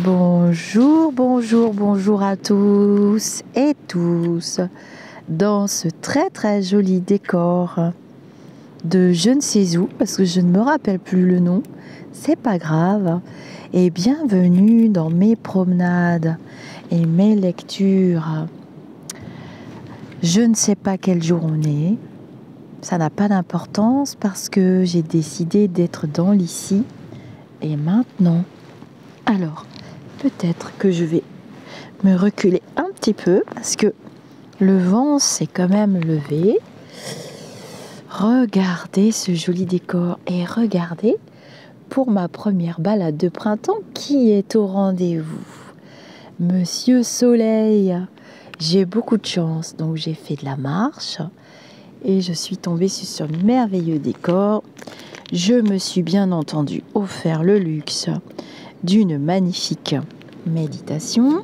Bonjour, bonjour, bonjour à tous et tous. Dans ce très joli décor de je ne sais où, parce que je ne me rappelle plus le nom, c'est pas grave. Et bienvenue dans mes promenades et mes lectures. Je ne sais pas quel jour on est. Ça n'a pas d'importance parce que j'ai décidé d'être dans l'ici et maintenant. Alors, peut-être que je vais me reculer un petit peu parce que le vent s'est quand même levé. Regardez ce joli décor et regardez pour ma première balade de printemps qui est au rendez-vous. Monsieur Soleil, j'ai beaucoup de chance, donc j'ai fait de la marche et je suis tombée sur ce merveilleux décor. Je me suis bien entendu offert le luxe d'une magnifique méditation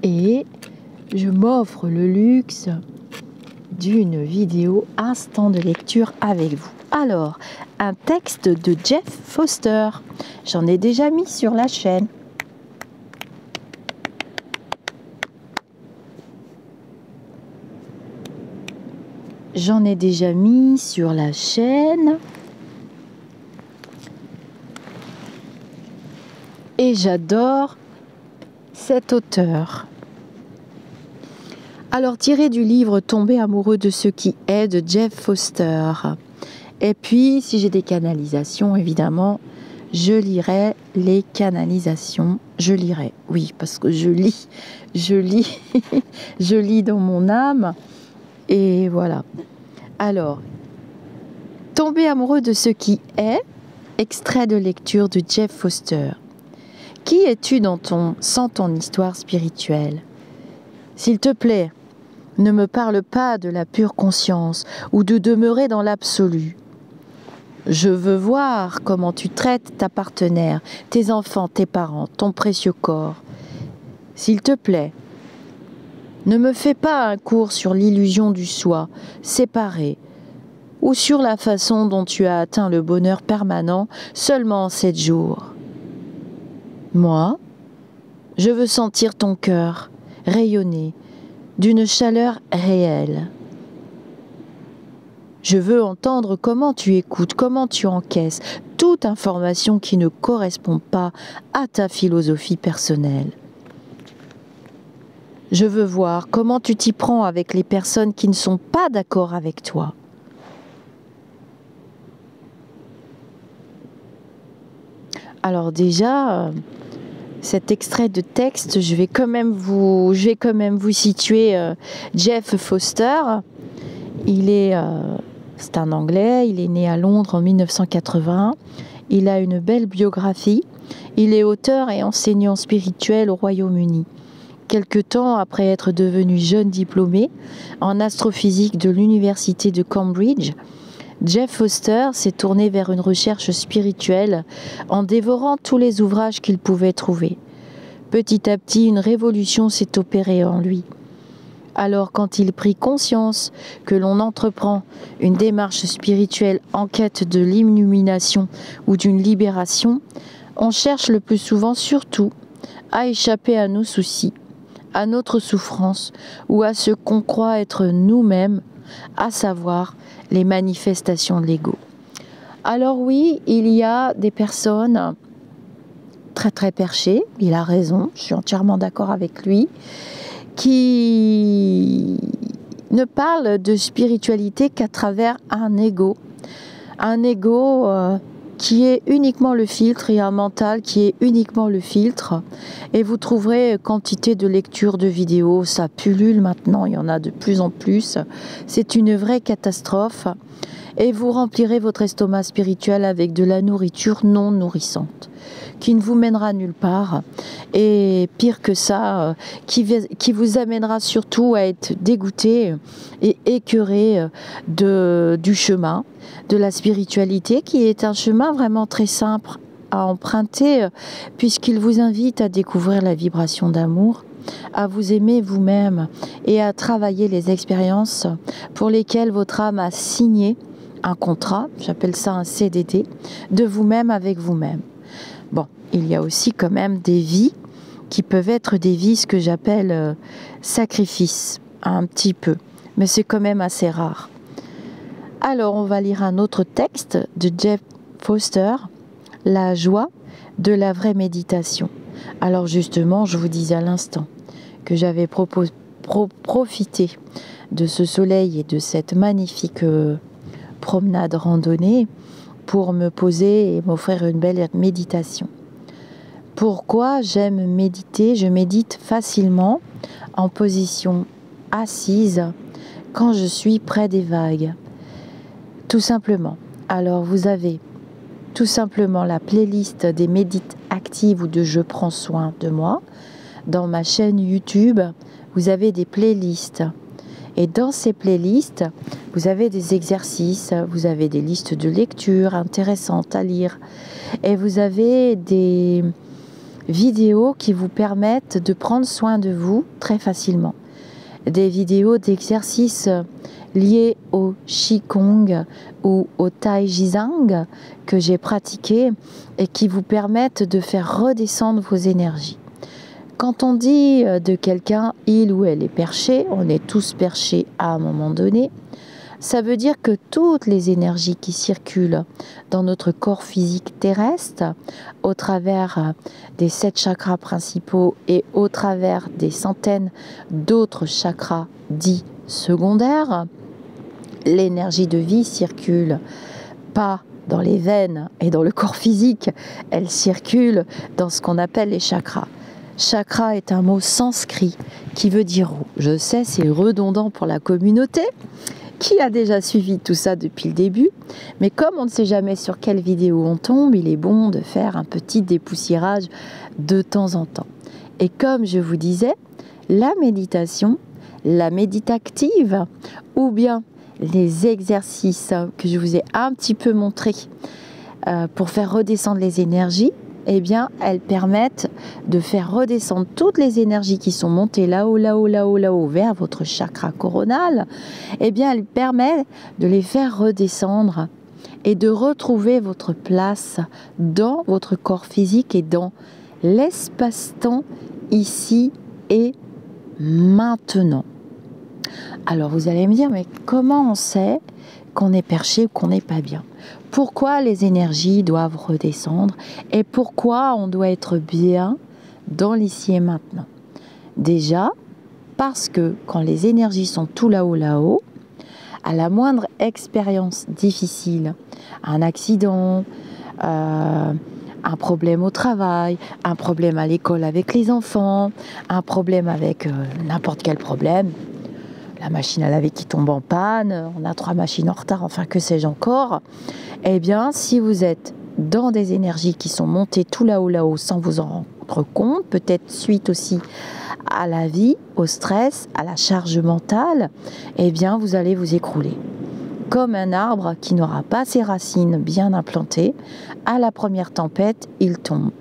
et je m'offre le luxe d'une vidéo instant de lecture avec vous. Alors, un texte de Jeff Foster. J'en ai déjà mis sur la chaîne. J'en ai déjà mis sur la chaîne. Et j'adore cet auteur. Alors, tiré du livre Tomber amoureux de ce qui est de Jeff Foster. Et puis, si j'ai des canalisations, évidemment, je lirai les canalisations. Je lirai, oui, parce que je lis, je lis dans mon âme. Et voilà. Alors, Tomber amoureux de ce qui est, extrait de lecture de Jeff Foster. Qui es-tu sans ton histoire spirituelle? S'il te plaît, ne me parle pas de la pure conscience ou de demeurer dans l'absolu. Je veux voir comment tu traites ta partenaire, tes enfants, tes parents, ton précieux corps. S'il te plaît, ne me fais pas un cours sur l'illusion du soi, séparé, ou sur la façon dont tu as atteint le bonheur permanent seulement en 7 jours. Moi, je veux sentir ton cœur rayonner d'une chaleur réelle. Je veux entendre comment tu écoutes, comment tu encaisses toute information qui ne correspond pas à ta philosophie personnelle. Je veux voir comment tu t'y prends avec les personnes qui ne sont pas d'accord avec toi. Alors déjà, cet extrait de texte, je vais quand même vous situer Jeff Foster. C'est un Anglais, il est né à Londres en 1980. Il a une belle biographie. Il est auteur et enseignant spirituel au Royaume-Uni. Quelque temps après être devenu jeune diplômé en astrophysique de l'université de Cambridge, Jeff Foster s'est tourné vers une recherche spirituelle en dévorant tous les ouvrages qu'il pouvait trouver. Petit à petit, une révolution s'est opérée en lui. Alors, quand il prit conscience que l'on entreprend une démarche spirituelle en quête de l'illumination ou d'une libération, on cherche le plus souvent surtout à échapper à nos soucis, à notre souffrance ou à ce qu'on croit être nous-mêmes, à savoir les manifestations de l'ego. Alors oui, il y a des personnes très perchées, il a raison, je suis entièrement d'accord avec lui, qui ne parlent de spiritualité qu'à travers un ego qui est uniquement le filtre et un mental qui est uniquement le filtre. Et vous trouverez quantité de lectures de vidéos, ça pullule maintenant, il y en a de plus en plus. C'est une vraie catastrophe. Et vous remplirez votre estomac spirituel avec de la nourriture non nourrissante, qui ne vous mènera nulle part. Et pire que ça, qui vous amènera surtout à être dégoûté et écœuré du chemin, de la spiritualité, qui est un chemin vraiment très simple à emprunter, puisqu'il vous invite à découvrir la vibration d'amour, à vous aimer vous-même et à travailler les expériences pour lesquelles votre âme a signé un contrat, j'appelle ça un CDD, de vous-même avec vous-même. Bon, il y a aussi quand même des vies qui peuvent être des vies, ce que j'appelle sacrifices, un petit peu. Mais c'est quand même assez rare. Alors, on va lire un autre texte de Jeff Foster, La joie de la vraie méditation. Alors justement, je vous disais à l'instant que j'avais profité de ce soleil et de cette magnifique promenade randonnée pour me poser et m'offrir une belle méditation. Pourquoi j'aime méditer? Je médite facilement en position assise quand je suis près des vagues. Tout simplement. Alors vous avez tout simplement la playlist des médites actives ou de Je prends soin de moi. Dans ma chaîne YouTube, vous avez des playlists. Et dans ces playlists, vous avez des exercices, vous avez des listes de lecture intéressantes à lire. Et vous avez des vidéos qui vous permettent de prendre soin de vous très facilement. Des vidéos d'exercices liés au Qigong ou au Tai Chi Chuan que j'ai pratiqué et qui vous permettent de faire redescendre vos énergies. Quand on dit de quelqu'un il ou elle est perché, on est tous perchés à un moment donné, ça veut dire que toutes les énergies qui circulent dans notre corps physique terrestre, au travers des 7 chakras principaux et au travers des centaines d'autres chakras dits secondaires, l'énergie de vie circule pas dans les veines et dans le corps physique, elle circule dans ce qu'on appelle les chakras. Chakra est un mot sanskrit qui veut dire roue. Je sais, c'est redondant pour la communauté qui a déjà suivi tout ça depuis le début, mais comme on ne sait jamais sur quelle vidéo on tombe, il est bon de faire un petit dépoussiérage de temps en temps. Et comme je vous disais, la méditation, la méditative, ou bien les exercices que je vous ai un petit peu montrés pour faire redescendre les énergies, eh bien, elles permettent de faire redescendre toutes les énergies qui sont montées là-haut, vers votre chakra coronal. Eh bien, elles permettent de les faire redescendre et de retrouver votre place dans votre corps physique et dans l'espace-temps ici et maintenant. Alors, vous allez me dire, mais comment on sait qu'on est perché ou qu'on n'est pas bien? Pourquoi les énergies doivent redescendre et pourquoi on doit être bien dans l'ici et maintenant? Déjà, parce que quand les énergies sont tout là-haut, à la moindre expérience difficile, un accident, un problème au travail, un problème à l'école avec les enfants, un problème avec n'importe quel problème, la machine à laver qui tombe en panne, on a 3 machines en retard, enfin que sais-je encore, eh bien si vous êtes dans des énergies qui sont montées tout là-haut sans vous en rendre compte, peut-être suite aussi à la vie, au stress, à la charge mentale, eh bien vous allez vous écrouler. Comme un arbre qui n'aura pas ses racines bien implantées, à la première tempête, il tombe.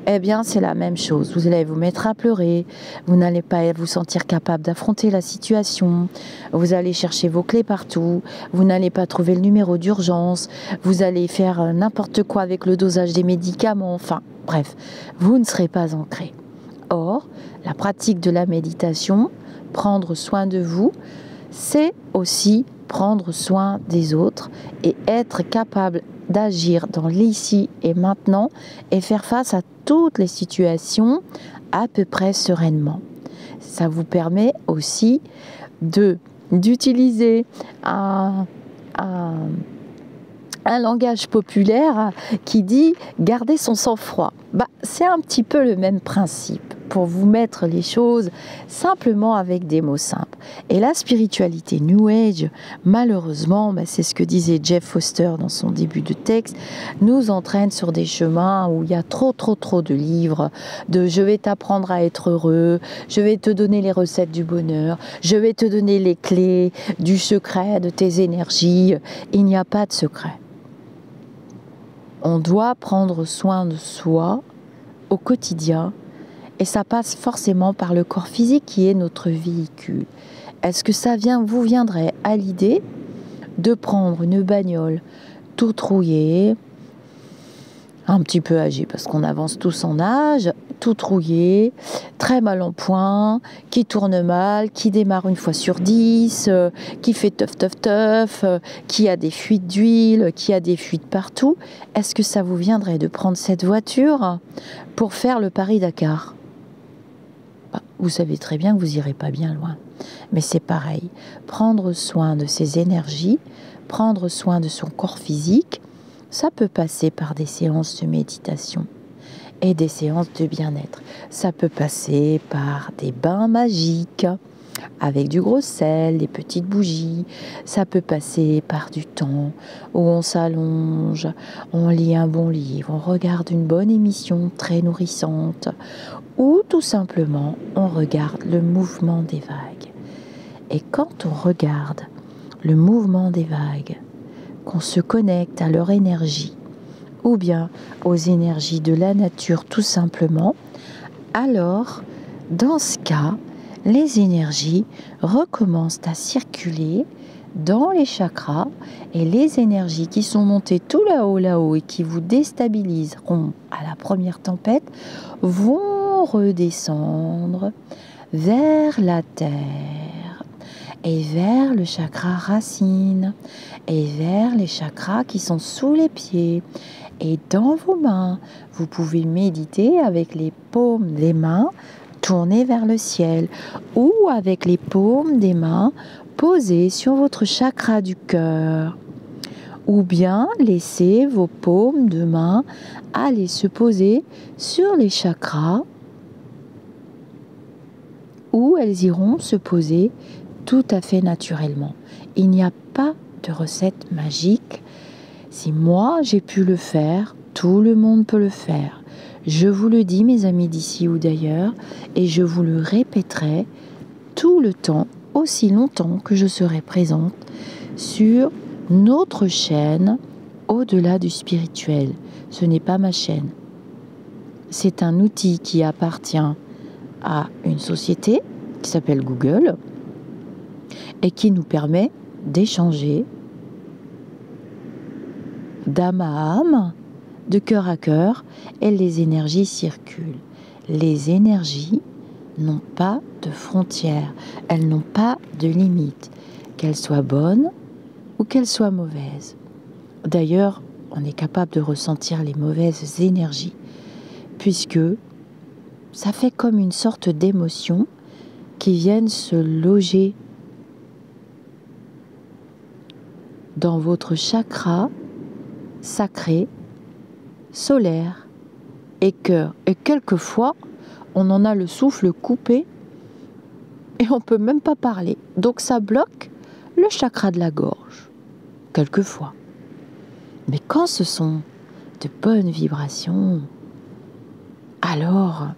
Eh bien, c'est la même chose. Vous allez vous mettre à pleurer, vous n'allez pas vous sentir capable d'affronter la situation, vous allez chercher vos clés partout, vous n'allez pas trouver le numéro d'urgence, vous allez faire n'importe quoi avec le dosage des médicaments, enfin, bref, vous ne serez pas ancré. Or, la pratique de la méditation, prendre soin de vous, c'est aussi prendre soin des autres et être capable d'agir dans l'ici et maintenant et faire face à toutes les situations à peu près sereinement. Ça vous permet aussi d'utiliser un langage populaire qui dit garder son sang-froid. C'est un petit peu le même principe pour vous mettre les choses simplement avec des mots simples. Et la spiritualité New Age, malheureusement, c'est ce que disait Jeff Foster dans son début de texte, nous entraîne sur des chemins où il y a trop de livres, de je vais t'apprendre à être heureux, je vais te donner les recettes du bonheur, je vais te donner les clés du secret de tes énergies. Il n'y a pas de secret. On doit prendre soin de soi au quotidien et ça passe forcément par le corps physique qui est notre véhicule. Est-ce que ça vous viendrait à l'idée de prendre une bagnole toute rouillée, un petit peu âgé, parce qu'on avance tous en âge, tout rouillé, très mal en point, qui tourne mal, qui démarre une fois sur 10, qui fait teuf teuf teuf, qui a des fuites d'huile, qui a des fuites partout. Est-ce que ça vous viendrait de prendre cette voiture pour faire le Paris-Dakar ? Vous savez très bien que vous n'irez pas bien loin. Mais c'est pareil, prendre soin de ses énergies, prendre soin de son corps physique, ça peut passer par des séances de méditation et des séances de bien-être. Ça peut passer par des bains magiques avec du gros sel, des petites bougies. Ça peut passer par du temps où on s'allonge, on lit un bon livre, on regarde une bonne émission très nourrissante ou tout simplement on regarde le mouvement des vagues. Et quand on regarde le mouvement des vagues, qu'on se connecte à leur énergie ou bien aux énergies de la nature tout simplement, alors dans ce cas, les énergies recommencent à circuler dans les chakras et les énergies qui sont montées tout là-haut et qui vous déstabiliseront à la première tempête vont redescendre vers la terre et vers le chakra racine et vers les chakras qui sont sous les pieds. Et dans vos mains, vous pouvez méditer avec les paumes des mains tournées vers le ciel ou avec les paumes des mains posées sur votre chakra du cœur. Ou bien laissez vos paumes de main aller se poser sur les chakras où elles iront se poser tout à fait naturellement. Il n'y a pas de recette magique. Si moi j'ai pu le faire, tout le monde peut le faire. Je vous le dis, mes amis d'ici ou d'ailleurs, et je vous le répéterai tout le temps, aussi longtemps que je serai présente sur notre chaîne Au-delà du spirituel. Ce n'est pas ma chaîne. C'est un outil qui appartient à une société qui s'appelle Google et qui nous permet d'échanger d'âme à âme, de cœur à cœur, et les énergies circulent. Les énergies n'ont pas de frontières, elles n'ont pas de limites, qu'elles soient bonnes ou qu'elles soient mauvaises. D'ailleurs, on est capable de ressentir les mauvaises énergies, puisque ça fait comme une sorte d'émotion qui viennent se loger dans votre chakra sacré, solaire et cœur. Et quelquefois, on en a le souffle coupé et on ne peut même pas parler. Donc ça bloque le chakra de la gorge, quelquefois. Mais quand ce sont de bonnes vibrations, alors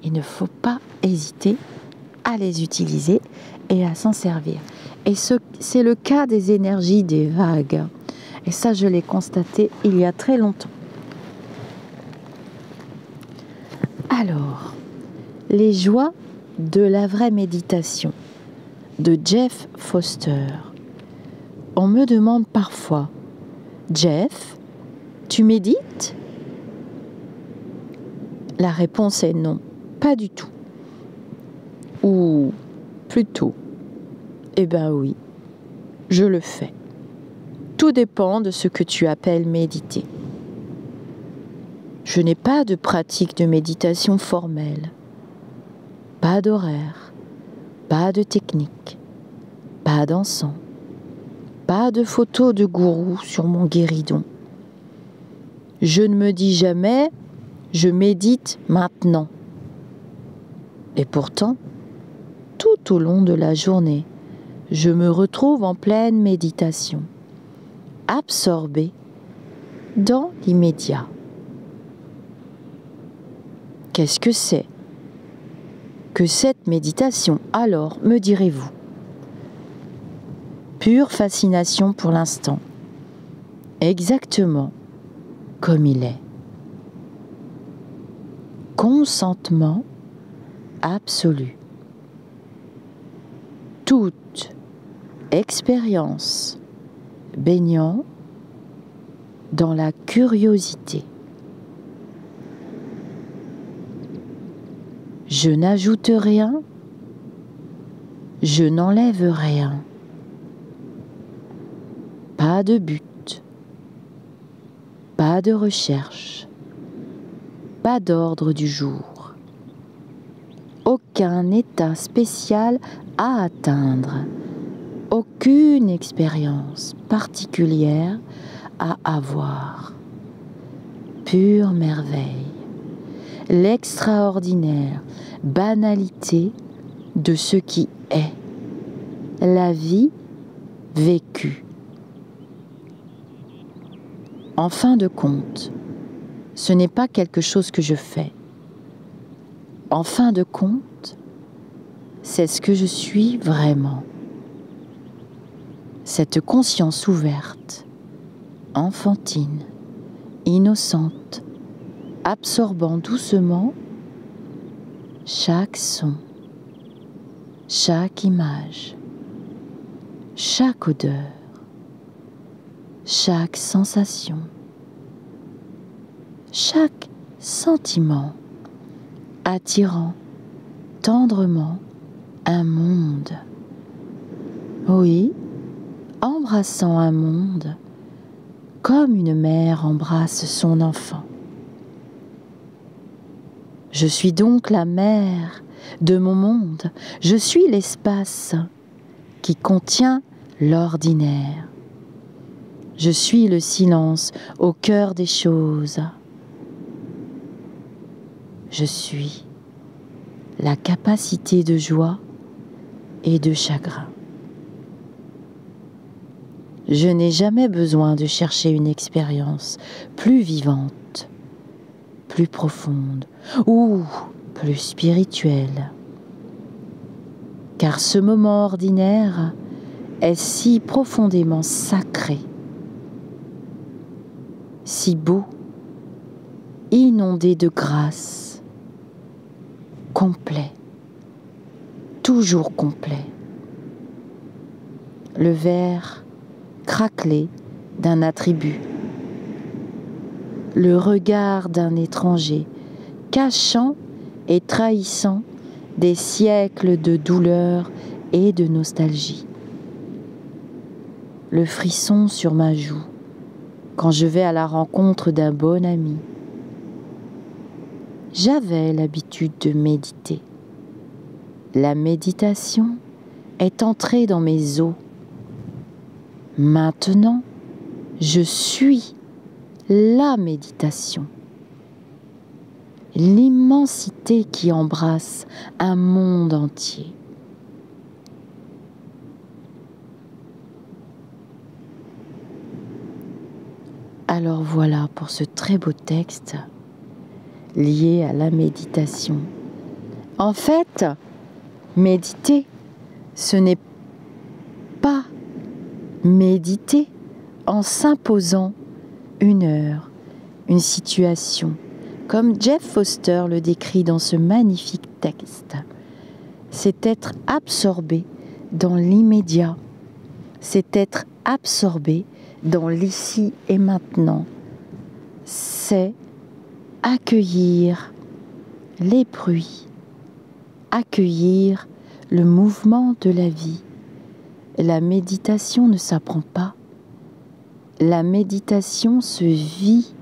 il ne faut pas hésiter à les utiliser et à s'en servir. Et c'est le cas des énergies des vagues. Et ça, je l'ai constaté il y a très longtemps. Alors, les joies de la vraie méditation de Jeff Foster. On me demande parfois, Jeff, tu médites ? La réponse est non, pas du tout. Ou plutôt, eh bien oui, je le fais. Tout dépend de ce que tu appelles méditer. Je n'ai pas de pratique de méditation formelle, pas d'horaire, pas de technique, pas d'encens, pas de photo de gourou sur mon guéridon. Je ne me dis jamais « je médite maintenant ». Et pourtant, tout au long de la journée, je me retrouve en pleine méditation, absorbée dans l'immédiat. Qu'est-ce que c'est que cette méditation, alors, me direz-vous ? Pure fascination pour l'instant, exactement comme il est. Consentement absolu. Toute expérience baignant dans la curiosité, Je n'ajoute rien, je n'enlève rien. Pas de but, pas de recherche, pas d'ordre du jour. Aucun état spécial à atteindre, aucune expérience particulière à avoir. Pure merveille, l'extraordinaire banalité de ce qui est, la vie vécue. En fin de compte, ce n'est pas quelque chose que je fais. En fin de compte, c'est ce que je suis vraiment. Cette conscience ouverte, enfantine, innocente, absorbant doucement chaque son, chaque image, chaque odeur, chaque sensation, chaque sentiment, attirant tendrement un monde. Oui, embrassant un monde comme une mère embrasse son enfant. Je suis donc la mère de mon monde, je suis l'espace qui contient l'ordinaire. Je suis le silence au cœur des choses. Je suis la capacité de joie et de chagrin. Je n'ai jamais besoin de chercher une expérience plus vivante, plus profonde ou plus spirituelle. Car ce moment ordinaire est si profondément sacré, si beau, inondé de grâce, complet, toujours complet. Le verre craquelé d'un attribut, le regard d'un étranger, cachant et trahissant des siècles de douleur et de nostalgie. Le frisson sur ma joue quand je vais à la rencontre d'un bon ami. J'avais l'habitude de méditer. La méditation est entrée dans mes os. Maintenant, je suis la méditation. L'immensité qui embrasse un monde entier. Alors voilà pour ce très beau texte lié à la méditation. En fait, méditer, ce n'est pas méditer en s'imposant une heure, une situation, comme Jeff Foster le décrit dans ce magnifique texte. C'est être absorbé dans l'immédiat, c'est être absorbé dans l'ici et maintenant, c'est accueillir les bruits, accueillir le mouvement de la vie. La méditation ne s'apprend pas. La méditation se vit.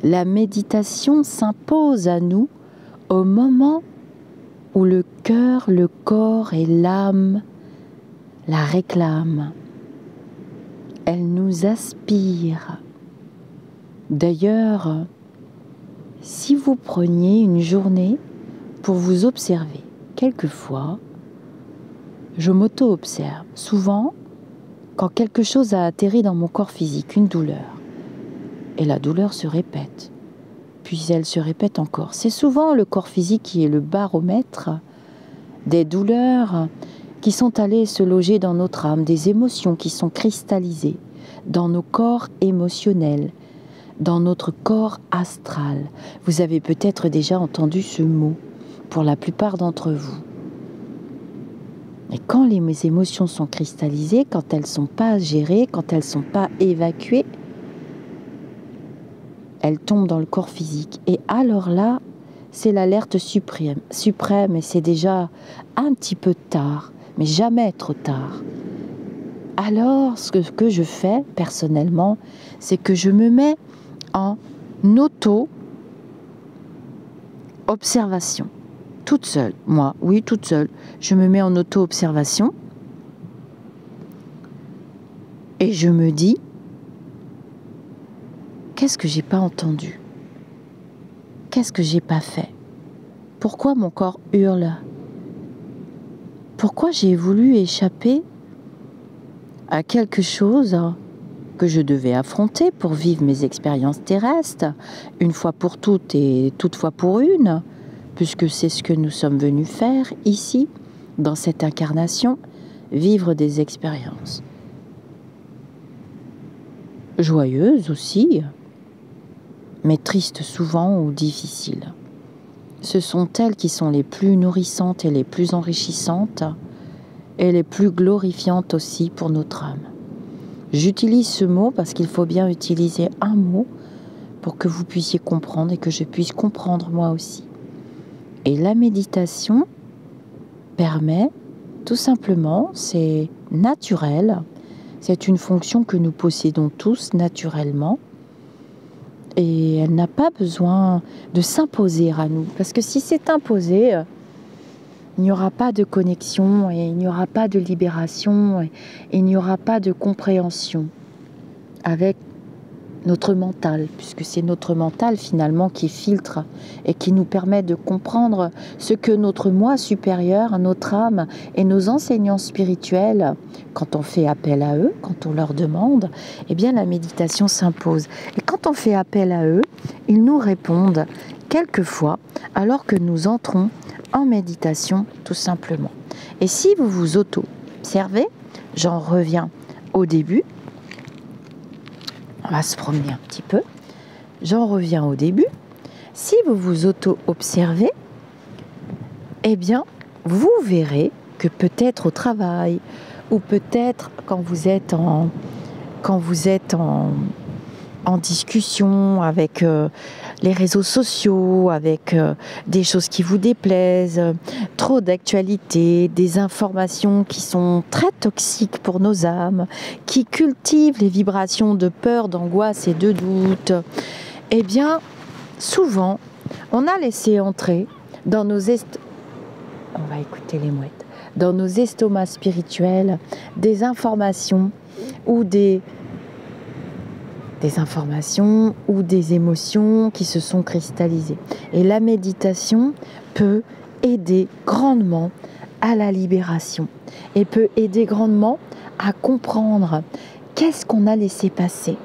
La méditation s'impose à nous au moment où le cœur, le corps et l'âme la réclament. Elle nous aspire. D'ailleurs, si vous preniez une journée pour vous observer, quelquefois, je m'auto-observe. Souvent, quand quelque chose a atterri dans mon corps physique, une douleur, et la douleur se répète, puis elle se répète encore. C'est souvent le corps physique qui est le baromètre des douleurs qui sont allées se loger dans notre âme, des émotions qui sont cristallisées dans nos corps émotionnels, dans notre corps astral. Vous avez peut-être déjà entendu ce mot pour la plupart d'entre vous. Et quand les émotions sont cristallisées, quand elles ne sont pas gérées, quand elles ne sont pas évacuées, elles tombent dans le corps physique. Et alors là, c'est l'alerte suprême et c'est déjà un petit peu tard, mais jamais trop tard. Alors, ce que je fais personnellement, c'est que je me mets en auto-observation. Toute seule, moi, oui, toute seule. Je me mets en auto-observation et je me dis, qu'est-ce que j'ai pas entendu? Qu'est-ce que j'ai pas fait? Pourquoi mon corps hurle? Pourquoi j'ai voulu échapper à quelque chose que je devais affronter pour vivre mes expériences terrestres, une fois pour toutes et toutefois pour une, puisque c'est ce que nous sommes venus faire ici, dans cette incarnation, vivre des expériences. Joyeuses aussi, mais tristes souvent ou difficiles. Ce sont elles qui sont les plus nourrissantes et les plus enrichissantes et les plus glorifiantes aussi pour notre âme. J'utilise ce mot parce qu'il faut bien utiliser un mot pour que vous puissiez comprendre et que je puisse comprendre moi aussi. Et la méditation permet, tout simplement, c'est naturel, c'est une fonction que nous possédons tous naturellement et elle n'a pas besoin de s'imposer à nous. Parce que si c'est imposé, il n'y aura pas de connexion et il n'y aura pas de libération et il n'y aura pas de compréhension avec notre mental, puisque c'est notre mental finalement qui filtre et qui nous permet de comprendre ce que notre moi supérieur, notre âme et nos enseignants spirituels, quand on fait appel à eux, quand on leur demande, eh bien la méditation s'impose. Et quand on fait appel à eux, ils nous répondent quelquefois alors que nous entrons en méditation tout simplement. Et si vous vous auto-observez, j'en reviens au début, on va se promener un petit peu. J'en reviens au début. Si vous vous auto-observez, eh bien, vous verrez que peut-être au travail ou peut-être quand vous êtes en discussion avec les réseaux sociaux, avec des choses qui vous déplaisent, trop d'actualités, des informations qui sont très toxiques pour nos âmes, qui cultivent les vibrations de peur, d'angoisse et de doute, eh bien, souvent, on a laissé entrer dans nos on va écouter les mouettes, dans nos estomacs spirituels, des informations ou des informations ou des émotions qui se sont cristallisées. Et la méditation peut aider grandement à la libération et peut aider grandement à comprendre qu'est-ce qu'on a laissé passer,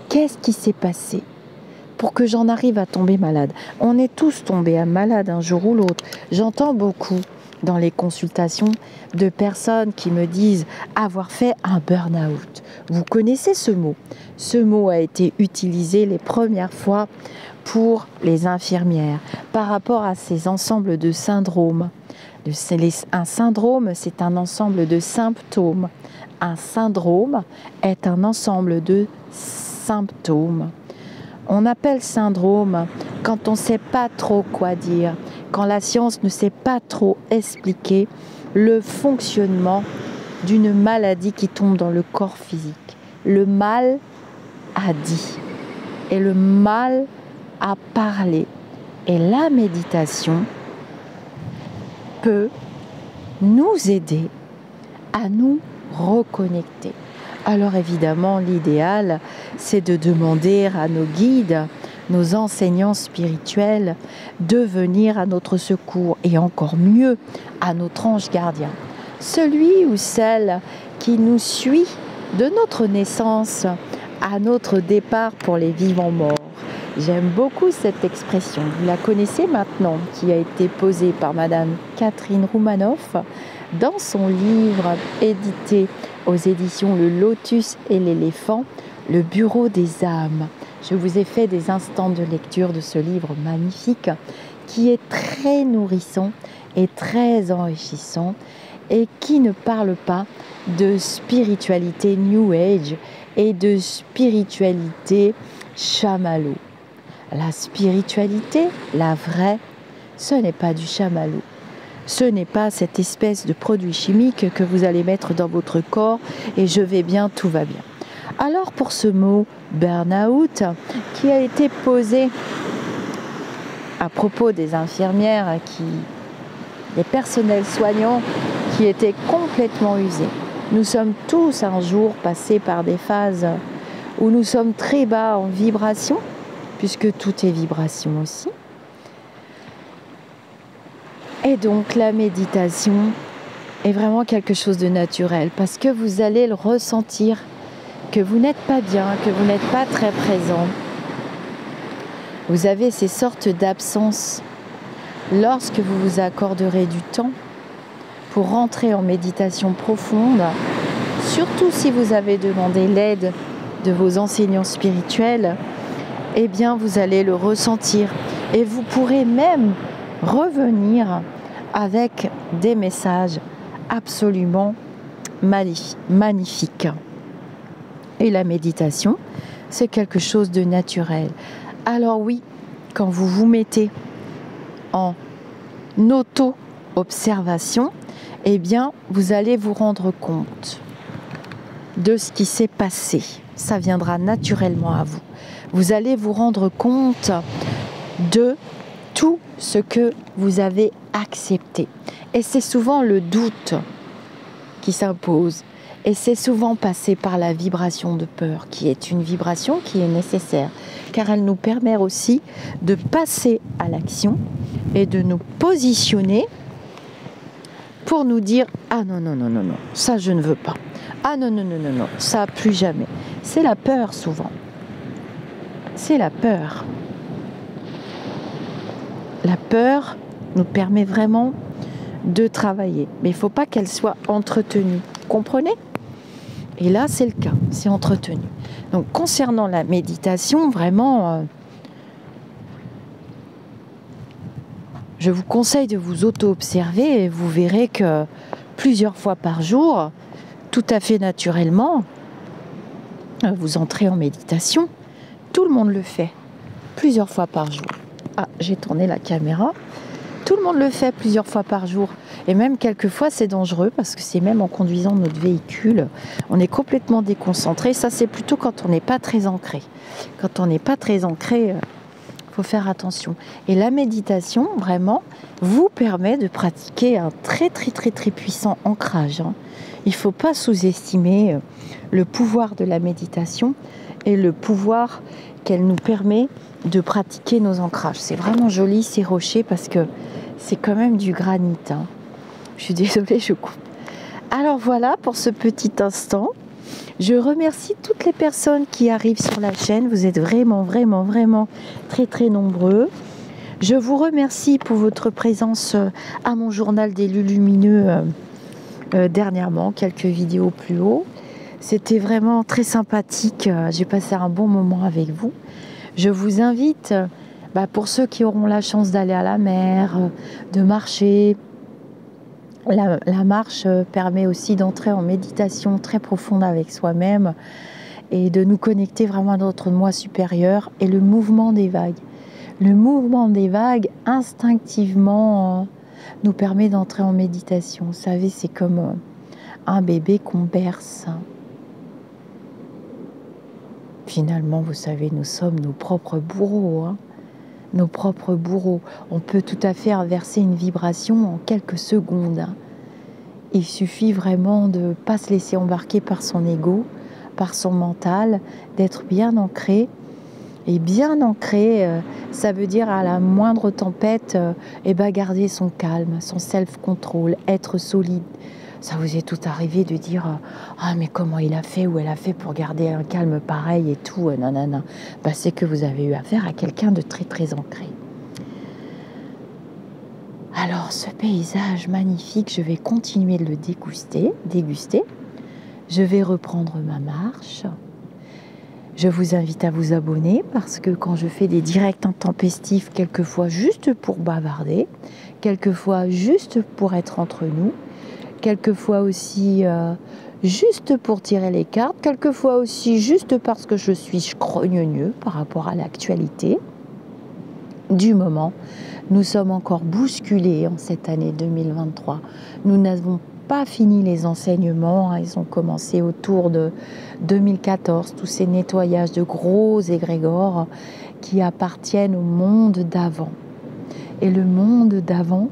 qu'est-ce qui s'est passé pour que j'en arrive à tomber malade. On est tous tombés malades un jour ou l'autre. J'entends beaucoup dans les consultations de personnes qui me disent avoir fait un burn-out. Vous connaissez ce mot? Ce mot a été utilisé les premières fois pour les infirmières par rapport à ces ensembles de syndromes. Un syndrome, c'est un ensemble de symptômes. Un syndrome est un ensemble de symptômes. On appelle syndrome quand on ne sait pas trop quoi dire, quand la science ne sait pas trop expliquer le fonctionnement d'une maladie qui tombe dans le corps physique. Le mal a dit et le mal a parlé. Et la méditation peut nous aider à nous reconnecter. Alors évidemment, l'idéal, c'est de demander à nos guides, nos enseignants spirituels, de venir à notre secours et encore mieux, à notre ange gardien. Celui ou celle qui nous suit de notre naissance à notre départ pour les vivants morts. J'aime beaucoup cette expression, vous la connaissez maintenant, qui a été posée par Madame Catherine Roumanoff dans son livre édité aux éditions Le Lotus et l'Éléphant, Le Bureau des âmes. Je vous ai fait des instants de lecture de ce livre magnifique qui est très nourrissant et très enrichissant et qui ne parle pas de spiritualité New Age et de spiritualité chamallow. La spiritualité, la vraie, ce n'est pas du chamallow. Ce n'est pas cette espèce de produit chimique que vous allez mettre dans votre corps et je vais bien, tout va bien. Alors pour ce mot burn-out qui a été posé à propos des infirmières, des personnels soignants qui étaient complètement usés. Nous sommes tous un jour passés par des phases où nous sommes très bas en vibration, puisque tout est vibration aussi. Et donc la méditation est vraiment quelque chose de naturel, parce que vous allez le ressentir, que vous n'êtes pas bien, que vous n'êtes pas très présent. Vous avez ces sortes d'absences lorsque vous vous accorderez du temps pour rentrer en méditation profonde, surtout si vous avez demandé l'aide de vos enseignants spirituels, eh bien vous allez le ressentir et vous pourrez même revenir avec des messages absolument magnifiques. Et la méditation, c'est quelque chose de naturel. Alors oui, quand vous vous mettez en auto-observation, eh bien, vous allez vous rendre compte de ce qui s'est passé. Ça viendra naturellement à vous. Vous allez vous rendre compte de tout ce que vous avez accepté. Et c'est souvent le doute qui s'impose. Et c'est souvent passé par la vibration de peur, qui est une vibration qui est nécessaire, car elle nous permet aussi de passer à l'action et de nous positionner pour nous dire « Ah non, non, non, non, non, ça je ne veux pas. Ah non, non, non, non, non, ça plus jamais. » C'est la peur souvent. C'est la peur. La peur nous permet vraiment de travailler. Mais il ne faut pas qu'elle soit entretenue. Vous comprenez ? Et là, c'est le cas. C'est entretenu. Donc, concernant la méditation, vraiment, je vous conseille de vous auto-observer et vous verrez que plusieurs fois par jour, tout à fait naturellement, vous entrez en méditation. Tout le monde le fait plusieurs fois par jour. Ah, j'ai tourné la caméra. Tout le monde le fait plusieurs fois par jour. Et même quelquefois, c'est dangereux parce que c'est même en conduisant notre véhicule, on est complètement déconcentré. Ça, c'est plutôt quand on n'est pas très ancré. Quand on n'est pas très ancré, faut faire attention. Et la méditation, vraiment, vous permet de pratiquer un très, très, très, très puissant ancrage. Il ne faut pas sous-estimer le pouvoir de la méditation et le pouvoir qu'elle nous permet de pratiquer nos ancrages. C'est vraiment joli ces rochers parce que c'est quand même du granit. Je suis désolée, je coupe. Alors voilà pour ce petit instant. Je remercie toutes les personnes qui arrivent sur la chaîne. Vous êtes vraiment, vraiment, vraiment très, très nombreux. Je vous remercie pour votre présence à mon journal d'élus lumineux dernièrement, quelques vidéos plus haut. C'était vraiment très sympathique. J'ai passé un bon moment avec vous. Je vous invite, pour ceux qui auront la chance d'aller à la mer, de marcher. La marche permet aussi d'entrer en méditation très profonde avec soi-même et de nous connecter vraiment à notre moi supérieur et le mouvement des vagues. Le mouvement des vagues, instinctivement, nous permet d'entrer en méditation. Vous savez, c'est comme un bébé qu'on berce. Finalement, vous savez, nous sommes nos propres bourreaux. Nos propres bourreaux. On peut tout à fait inverser une vibration en quelques secondes. Il suffit vraiment de ne pas se laisser embarquer par son ego, par son mental, d'être bien ancré. Et bien ancré, ça veut dire à la moindre tempête, garder son calme, son self-control, être solide. Ça vous est tout arrivé de dire « Ah, mais comment il a fait ou elle a fait pour garder un calme pareil et tout, nanana. » C'est que vous avez eu affaire à quelqu'un de très, très ancré. Alors, ce paysage magnifique, je vais continuer de le déguster. Je vais reprendre ma marche. Je vous invite à vous abonner parce que quand je fais des directs intempestifs, quelquefois juste pour bavarder, quelquefois juste pour être entre nous, quelquefois aussi juste pour tirer les cartes, quelquefois aussi juste parce que je suis scrogneux par rapport à l'actualité. du moment. Nous sommes encore bousculés en cette année 2023. Nous n'avons pas fini les enseignements. Ils ont commencé autour de 2014, tous ces nettoyages de gros égrégores qui appartiennent au monde d'avant. Et le monde d'avant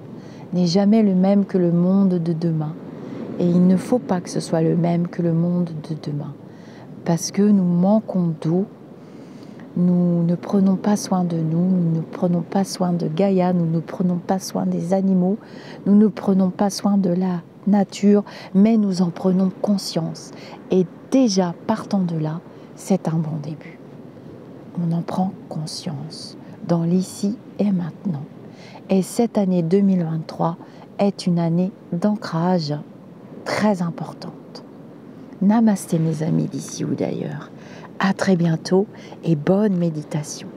n'est jamais le même que le monde de demain. Et il ne faut pas que ce soit le même que le monde de demain. Parce que nous manquons d'eau, nous ne prenons pas soin de nous, nous ne prenons pas soin de Gaïa, nous ne prenons pas soin des animaux, nous ne prenons pas soin de la nature, mais nous en prenons conscience. Et déjà, partant de là, c'est un bon début. On en prend conscience dans l'ici et maintenant. Et cette année 2023 est une année d'ancrage très importante. Namasté mes amis d'ici ou d'ailleurs. À très bientôt et bonne méditation.